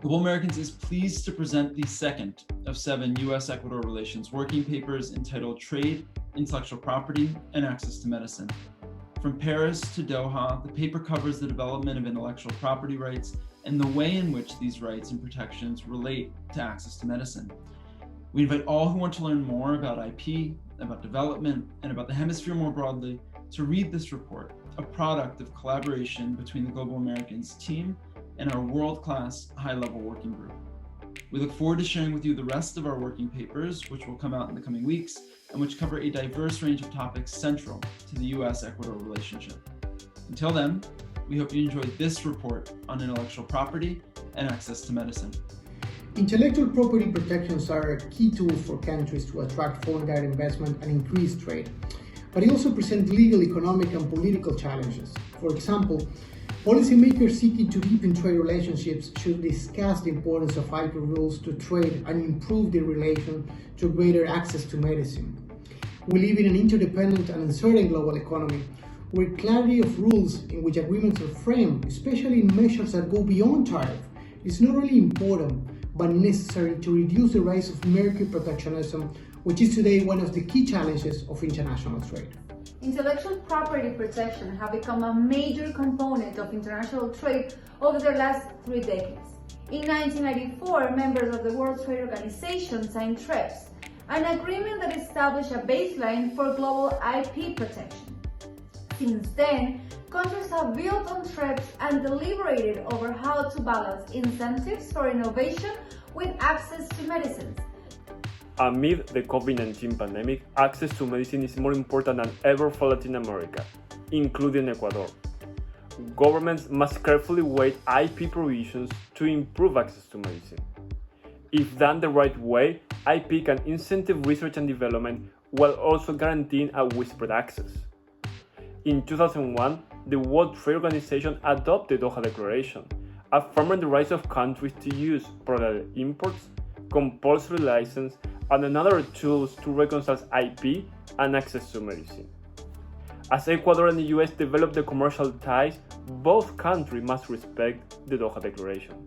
Global Americans is pleased to present the second of 7 U.S. Ecuador relations working papers entitled Trade, Intellectual Property, and Access to Medicine. From Paris to Doha, the paper covers the development of intellectual property rights and the way in which these rights and protections relate to access to medicine. We invite all who want to learn more about IP, about development, and about the hemisphere more broadly to read this report, a product of collaboration between the Global Americans team and our world-class high-level working group. We look forward to sharing with you the rest of our working papers, which will come out in the coming weeks, and which cover a diverse range of topics central to the U.S. Ecuador relationship. Until then, we hope you enjoyed this report on intellectual property and access to medicine. Intellectual property protections are a key tool for countries to attract foreign direct investment and increase trade, but they also present legal, economic, and political challenges. For example, policymakers seeking to deepen trade relationships should discuss the importance of IP rules to trade and improve the relation to greater access to medicine. We live in an interdependent and uncertain global economy where clarity of rules in which agreements are framed, especially in measures that go beyond tariff, is not only important but necessary to reduce the rise of murky protectionism, which is today one of the key challenges of international trade. Intellectual property protection have become a major component of international trade over the last 3 decades. In 1994, members of the World Trade Organization signed TRIPS, an agreement that established a baseline for global IP protection. Since then, countries have built on TRIPS and deliberated over how to balance incentives for innovation with access to medicines. Amid the COVID-19 pandemic, access to medicine is more important than ever for Latin America, including Ecuador. Governments must carefully weigh IP provisions to improve access to medicine. If done the right way, IP can incentive research and development while also guaranteeing a widespread access. In 2001, the World Trade Organization adopted the Doha Declaration, affirming the rights of countries to use product imports, compulsory license, and other tools to reconcile IP and access to medicine. As Ecuador and the U.S. develop their commercial ties, both countries must respect the Doha Declaration.